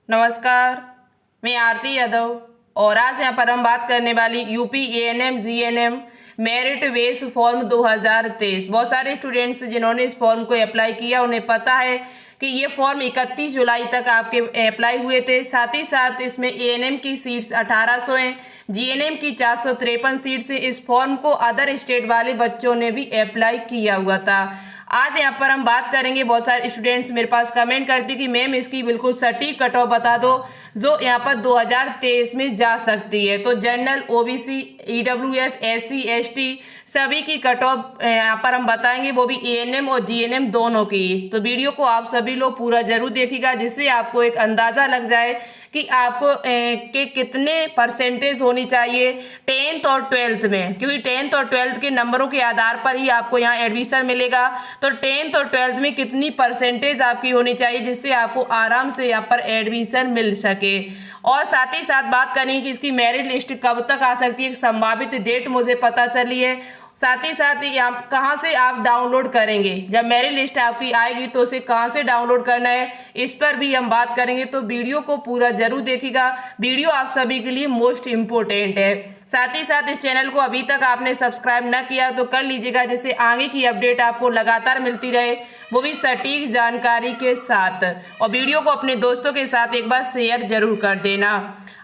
नमस्कार, मैं आरती यादव और आज यहाँ पर हम बात करने वाली UP ANM GNM merit base form 2023। बहुत सारे स्टूडेंट्स जिन्होंने इस फॉर्म को अप्लाई किया उन्हें पता है कि ये फॉर्म 31 जुलाई तक आपके अप्लाई हुए थे। साथ ही साथ इसमें एएनएम की सीट्स 1800 हैं, जीएनएम की 453 सीट्स हैं। इस फॉर्म को अदर स्टेट वाले बच्चों ने भी अप्लाई किया हुआ था। आज यहाँ पर हम बात करेंगे, बहुत सारे स्टूडेंट्स मेरे पास कमेंट करते कि मैम इसकी बिल्कुल सटीक कट ऑफ बता दो जो यहाँ पर 2023 में जा सकती है। तो general, OBC, EWS, SC, ST सभी की कट ऑफ यहाँ पर हम बताएंगे, वो भी एएनएम और जीएनएम दोनों की। तो वीडियो को आप सभी लोग पूरा जरूर देखिएगा जिससे आपको एक अंदाजा लग जाए कि आपको के कितने परसेंटेज होनी चाहिए 10th और 12th में, क्योंकि 10th और 12th के नंबरों के आधार पर ही आपको यहाँ एडमिशन मिलेगा। तो 10th और 12th में कितनी परसेंटेज आपकी होनी चाहिए जिससे आपको आराम से यहाँ पर एडमिशन मिल सके। और साथ ही साथ बात करेंगे कि इसकी मेरिट लिस्ट कब तक आ सकती है, संभावित डेट मुझे पता चली है। साथ ही साथ आप कहां से आप डाउनलोड करेंगे, जब मेरिट लिस्ट आपकी आएगी तो उसे कहां से डाउनलोड करना है इस पर भी हम बात करेंगे। तो वीडियो को पूरा जरूर देखिएगा, वीडियो आप सभी के लिए मोस्ट इम्पोर्टेंट है। साथ ही साथ इस चैनल को अभी तक आपने सब्सक्राइब न किया तो कर लीजिएगा जिससे आगे की अपडेट आपको लगातार मिलती रहे, वो भी सटीक जानकारी के साथ। और वीडियो को अपने दोस्तों के साथ एक बार शेयर जरूर कर देना।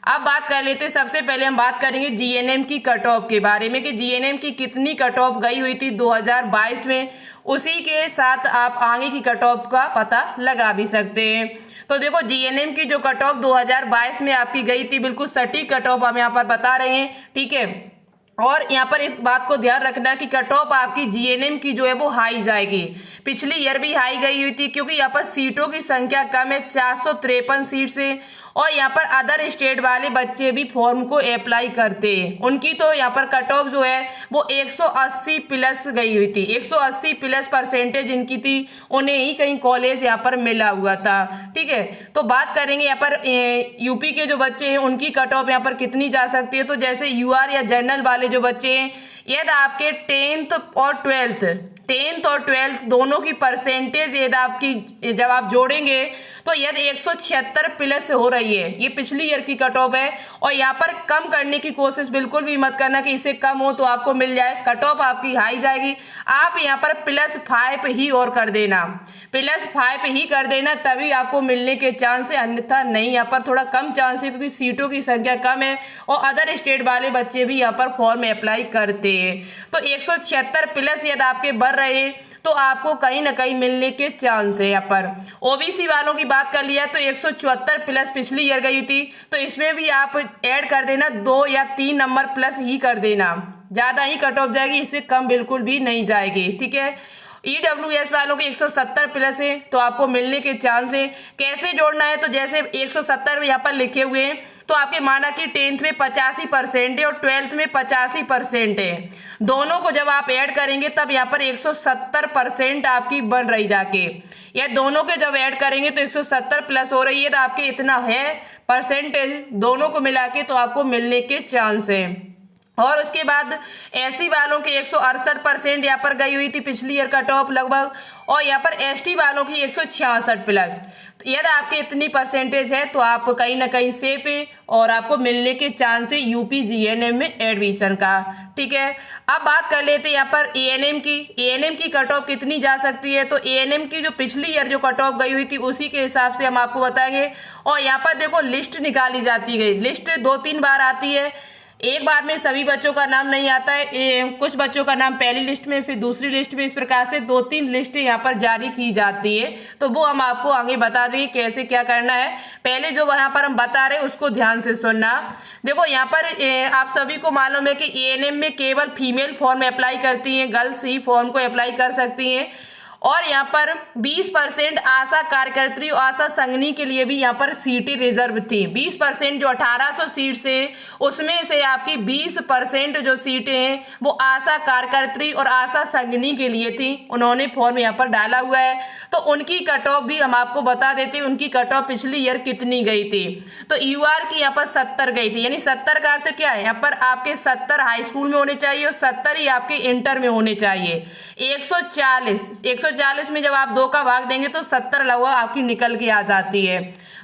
अब बात कर लेते हैं, सबसे पहले हम बात करेंगे जीएनएम की कट ऑफ के बारे में कि जीएनएम की कितनी कट ऑफ गई हुई थी 2022 में। उसी के साथ आप आगे की कट ऑफ का पता लगा भी सकते हैं। तो देखो, जीएनएम की जो कट ऑफ 2022 में आपकी गई थी, बिल्कुल सटीक कट ऑफ हम यहाँ पर बता रहे हैं, ठीक है। और यहाँ पर इस बात को ध्यान रखना कि कट ऑफ आपकी जीएनएम की जो है वो हाई जाएगी। पिछली ईयर भी हाई गई हुई थी क्योंकि यहाँ पर सीटों की संख्या कम है, 453 सीट से। और यहाँ पर अदर स्टेट वाले बच्चे भी फॉर्म को अप्लाई करते हैं, उनकी तो यहाँ पर कट ऑफ जो है वो 180 प्लस गई हुई थी। 180 प्लस परसेंटेज इनकी थी, उन्हें ही कहीं कॉलेज यहाँ पर मिला हुआ था, ठीक है। तो बात करेंगे यहाँ पर यूपी के जो बच्चे हैं उनकी कट ऑफ यहाँ पर कितनी जा सकती है। तो जैसे यूआर या जनरल वाले जो बच्चे हैं, यदि आपके 10th और 12th दोनों की परसेंटेज यदि आपकी जब आप जोड़ेंगे तो यदि 176 प्लस हो रही है, ये पिछली ईयर की कट ऑफ है। और यहाँ पर कम करने की कोशिश बिल्कुल भी मत करना कि इससे कम हो तो आपको मिल जाए, कट ऑफ आपकी हाई जाएगी। आप यहाँ पर +5 ही और कर देना, +5 ही कर देना, तभी आपको मिलने के चांस है, अन्यथा नहीं। यहाँ पर थोड़ा कम चांस है क्योंकि सीटों की संख्या कम है और अदर स्टेट वाले बच्चे भी यहाँ पर फॉर्म अप्लाई करते हैं। तो 176 प्लस यदि आपके बढ़ रहे तो आपको कहीं ना कहीं मिलने के चांस है। यहाँ पर ओबीसी वालों की बात कर लिया तो 174 प्लस पिछली ईयर गई थी, तो इसमें भी आप ऐड कर देना, 2 या 3 नंबर प्लस ही कर देना, ज्यादा ही कट ऑफ जाएगी, इससे कम बिल्कुल भी नहीं जाएगी, ठीक है। ईडब्ल्यूएस वालों के 170 प्लस है तो आपको मिलने के चांस है। कैसे जोड़ना है, तो जैसे 170 यहाँ पर लिखे हुए हैं तो आपके माना कि 10th में 85% है और 12th में 85% है, दोनों को जब आप ऐड करेंगे तब यहाँ पर 170% आपकी बन रही जाके। या दोनों के जब ऐड करेंगे तो 170 प्लस हो रही है, तो आपके इतना है परसेंटेज दोनों को मिला के तो आपको मिलने के चांस है। और उसके बाद एससी वालों के 168% यहाँ पर गई हुई थी पिछली ईयर कट ऑफ लगभग, और यहाँ पर एसटी वालों की 166 प्लस। तो यदि आपके इतनी परसेंटेज है तो आप कहीं ना कहीं सेफ है और आपको मिलने के चांस है यूपी जीएनएम में एडमिशन का, ठीक है। अब बात कर लेते हैं यहाँ पर एएनएम की कट ऑफ कितनी जा सकती है। तो एएनएम की जो पिछली ईयर जो कट ऑफ गई हुई थी उसी के हिसाब से हम आपको बताएंगे। और यहाँ पर देखो लिस्ट निकाली जाती है, लिस्ट 2-3 बार आती है, एक बार में सभी बच्चों का नाम नहीं आता है, कुछ बच्चों का नाम पहली लिस्ट में फिर दूसरी लिस्ट में, इस प्रकार से 2-3 लिस्ट यहाँ पर जारी की जाती है। तो वो हम आपको आगे बता देंगे कैसे क्या करना है। पहले जो यहाँ पर हम बता रहे हैं उसको ध्यान से सुनना। देखो यहाँ पर आप सभी को मालूम है कि एएनएम में केवल फीमेल फॉर्म अप्लाई करती हैं, गर्ल्स ही फॉर्म को अप्लाई कर सकती हैं। और यहाँ पर 20% आशा कार्यकर्त्री और आशा संघनी के लिए भी यहाँ पर सीटें रिजर्व थी। 20% जो 1800 सीट से, उसमें से आपकी 20% जो सीटें हैं वो आशा कार्यकर्त्री और आशा संघनी के लिए थी, उन्होंने फॉर्म यहाँ पर डाला हुआ है। तो उनकी कट ऑफ भी हम आपको बता देते हैं, उनकी कट ऑफ पिछली ईयर कितनी गई थी। तो यूआर की यहाँ पर 70 गई थी, यानी 70 का अर्थ क्या है, यहाँ पर आपके 70 हाई स्कूल में होने चाहिए और 70 ही आपके इंटर में होने चाहिए। 140 में जब आप 2 का भाग देंगे तो 70 लगभग आपकी निकल के आ जाती है।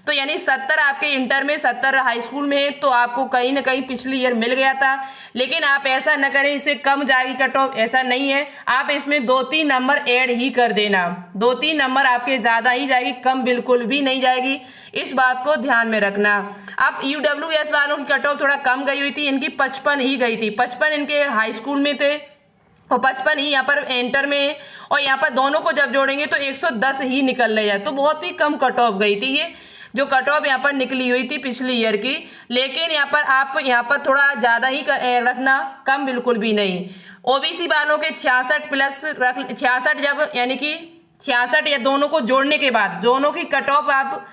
तो यानी 70 आपके इंटर में, 70 हाई स्कूल में है, तो आपको कहीं ना कहीं पिछली ईयर मिल गया था। लेकिन आप ऐसा न करें इससे कम जाएगी कट ऑफ, ऐसा नहीं है। आप इसमें 2-3 नंबर ऐड ही कर देना, 2-3 नंबर आपके ज्यादा ही जाएगी, कम बिल्कुल भी नहीं जाएगी, इस बात को ध्यान में रखना। अब UWS वालों की कट ऑफ थोड़ा कम गई हुई थी, इनकी 55 ही गई थी, 55 इनके हाई स्कूल में थे और 55 ही यहाँ पर इंटर में है, और यहाँ पर दोनों को जब जोड़ेंगे तो 110 ही निकल रही है। तो बहुत ही कम कट ऑफ गई थी ये जो कट ऑफ यहाँ पर निकली हुई थी पिछली ईयर की। लेकिन यहाँ पर आप यहाँ पर थोड़ा ज्यादा ही रखना, कम बिल्कुल भी नहीं। ओबीसी वालों के 66 प्लस रख, 66 जब यानी कि 66 या दोनों को जोड़ने के बाद दोनों की कट ऑफ आप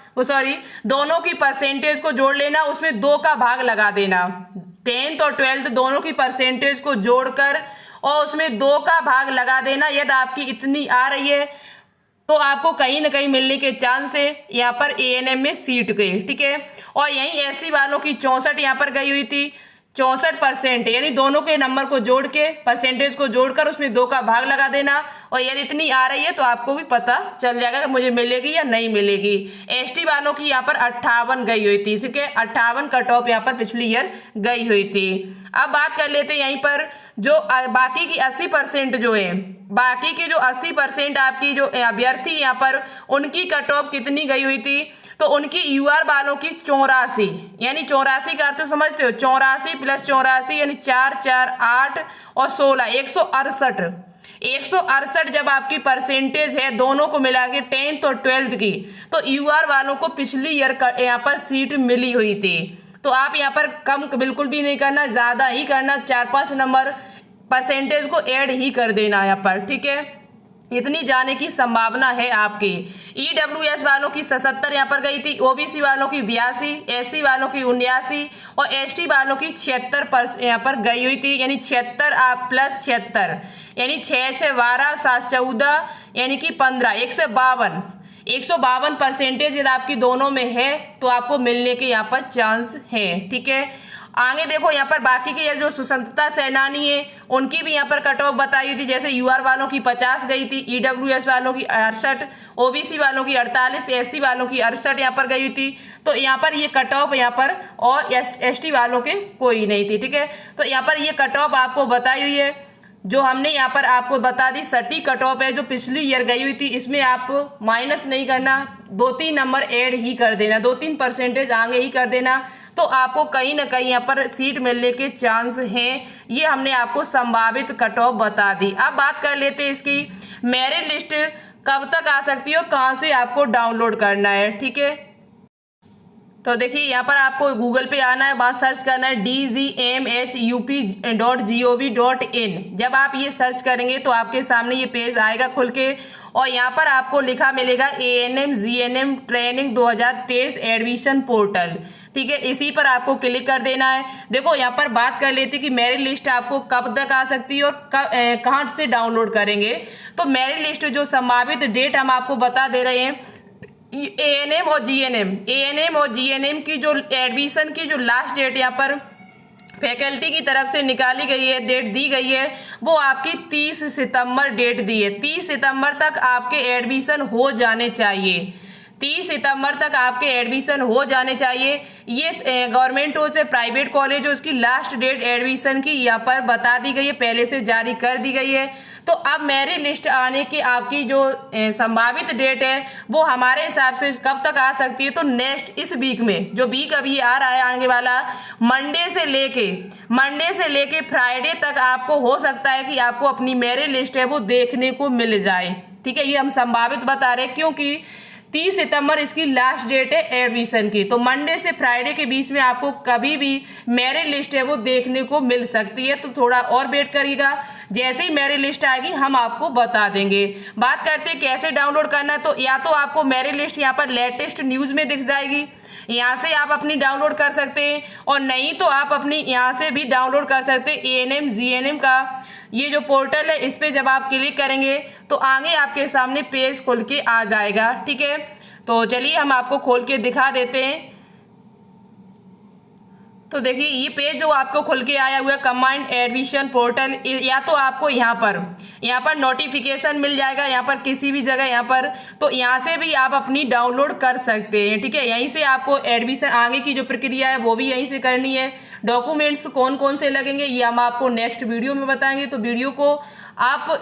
दोनों की परसेंटेज को जोड़ लेना, उसमें 2 का भाग लगा देना। 10th और 12th दोनों की परसेंटेज को जोड़कर और उसमें 2 का भाग लगा देना। यदि आपकी इतनी आ रही है तो आपको कहीं ना कहीं मिलने के चांस है यहाँ पर ANM में सीट के, ठीक है। और यही SC वालों की 64 यहाँ पर गई हुई थी, 64%, यानी दोनों के नंबर को जोड़ के परसेंटेज को जोड़कर उसमें 2 का भाग लगा देना। और यदि इतनी आ रही है तो आपको भी पता चल जाएगा कि मुझे मिलेगी या नहीं मिलेगी। ST वालों की यहाँ पर 58 गई हुई थी, ठीक है, 58 कट ऑफ यहाँ पर पिछली ईयर गई हुई थी। अब बात कर लेते हैं यहीं पर जो बाकी की 80% जो है, बाकी की जो 80% आपकी जो अभ्यर्थी यहाँ पर उनकी कट ऑफ कितनी गई हुई थी, तो उनकी UR वालों की 84, यानी 84 का अर्थ तो समझते हो, 84 प्लस 84 यानी 4, 4, 8 और 16, 168। 168 जब आपकी परसेंटेज है दोनों को मिला के 10th और 12th की, तो UR वालों को पिछली ईयर यहाँ पर सीट मिली हुई थी। तो आप यहाँ पर कम बिल्कुल भी नहीं करना, ज्यादा ही करना, 4-5 नंबर परसेंटेज को ऐड ही कर देना यहाँ पर, ठीक है। इतनी जाने की संभावना है आपकी। EWS वालों की 77 यहाँ पर गई थी, OBC वालों की 82, SC वालों की 79 और ST वालों की 76 यहाँ पर गई हुई थी, यानी 76 आप प्लस 76 यानी 6 से 12, 7 14 यानी कि 15, 152 परसेंटेज यदि आपकी दोनों में है तो आपको मिलने के यहाँ पर चांस है, ठीक है। आगे देखो यहाँ पर बाकी के जो स्वतंत्रता सेनानी है उनकी भी यहाँ पर कट ऑफ बताई हुई थी। जैसे UR वालों की 50 गई थी, EWS वालों की 68, OBC वालों की 48, SC वालों की 68 यहाँ पर गई हुई थी। तो यहाँ पर ये कट ऑफ यहाँ पर, और ST वालों के कोई नहीं थी, ठीक है। तो यहाँ पर ये कट ऑफ आपको बताई हुई है, जो हमने यहाँ पर आपको बता दी सटीक कट ऑफ है जो पिछली ईयर गई हुई थी। इसमें आप माइनस नहीं करना, 2-3 नंबर ऐड ही कर देना, 2-3 परसेंटेज आगे ही कर देना, तो आपको कहीं ना कहीं यहाँ पर सीट मिलने के चांस हैं। ये हमने आपको संभावित कट ऑफ बता दी। अब बात कर लेते हैं इसकी मेरिट लिस्ट कब तक आ सकती है और कहाँ से आपको डाउनलोड करना है, ठीक है। तो देखिए यहाँ पर आपको गूगल पे आना है, बात सर्च करना है dgmhup.gov.in। जब आप ये सर्च करेंगे तो आपके सामने ये पेज आएगा खुल के, और यहाँ पर आपको लिखा मिलेगा ANM GNM training 2023 admission portal, ठीक है। इसी पर आपको क्लिक कर देना है। देखो यहाँ पर बात कर लेते कि मेरिट लिस्ट आपको कब तक आ सकती है और कहाँ से डाउनलोड करेंगे। तो मेरिट लिस्ट जो संभावित डेट हम आपको बता दे रहे हैं, ANM और GNM की जो एडमिशन की जो लास्ट डेट यहाँ पर फैकल्टी की तरफ से निकाली गई है, डेट दी गई है, वो आपकी 30 सितंबर डेट दी है। 30 सितंबर तक आपके एडमिशन हो जाने चाहिए, 30 सितंबर तक आपके एडमिशन हो जाने चाहिए। ये गवर्नमेंट हो चाहे प्राइवेट कॉलेज हो, उसकी लास्ट डेट एडमिशन की यहाँ पर बता दी गई है, पहले से जारी कर दी गई है। तो अब मेरिट लिस्ट आने की आपकी जो संभावित डेट है वो हमारे हिसाब से कब तक आ सकती है, तो नेक्स्ट इस वीक में, जो वीक अभी आ रहा है आगे वाला, मंडे से लेके फ्राइडे तक आपको हो सकता है कि आपको अपनी मेरिट लिस्ट है वो देखने को मिल जाए, ठीक है। ये हम संभावित बता रहे हैं क्योंकि 30 सितंबर इसकी लास्ट डेट है एडमिशन की। तो मंडे से फ्राइडे के बीच में आपको कभी भी मेरिट लिस्ट है वो देखने को मिल सकती है। तो थोड़ा और वेट करिएगा, जैसे ही मेरिट लिस्ट आएगी हम आपको बता देंगे। बात करते हैं कैसे डाउनलोड करना है, तो या तो आपको मेरिट लिस्ट यहाँ पर लेटेस्ट न्यूज में दिख जाएगी, यहाँ से आप अपनी डाउनलोड कर सकते हैं, और नहीं तो आप अपनी यहाँ से भी डाउनलोड कर सकते हैं। ANM GNM का ये जो पोर्टल है इस पे जब आप क्लिक करेंगे तो आगे आपके सामने पेज खुल के आ जाएगा, ठीक है। तो चलिए हम आपको खोल के दिखा देते हैं। तो देखिए ये पेज जो आपको खुल के आया हुआ है कंबाइंड एडमिशन पोर्टल, या तो आपको यहाँ पर नोटिफिकेशन मिल जाएगा, यहाँ पर किसी भी जगह यहाँ पर, तो यहाँ से भी आप अपनी डाउनलोड कर सकते हैं। ठीक है, यहीं से आपको एडमिशन आगे की जो प्रक्रिया है वो भी यहीं से करनी है। डॉक्यूमेंट्स कौन कौन से लगेंगे ये हम आपको नेक्स्ट वीडियो में बताएंगे, तो वीडियो को आप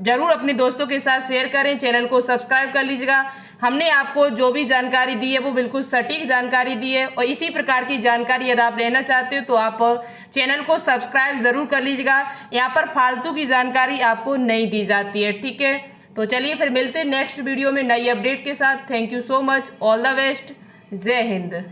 जरूर अपने दोस्तों के साथ शेयर करें, चैनल को सब्सक्राइब कर लीजिएगा। हमने आपको जो भी जानकारी दी है वो बिल्कुल सटीक जानकारी दी है, और इसी प्रकार की जानकारी यदि आप लेना चाहते हो तो आप चैनल को सब्सक्राइब जरूर कर लीजिएगा। यहाँ पर फालतू की जानकारी आपको नहीं दी जाती है। ठीक है, तो चलिए फिर मिलते हैं नेक्स्ट वीडियो में नई अपडेट के साथ। Thank you so much, all the best, जय हिंद।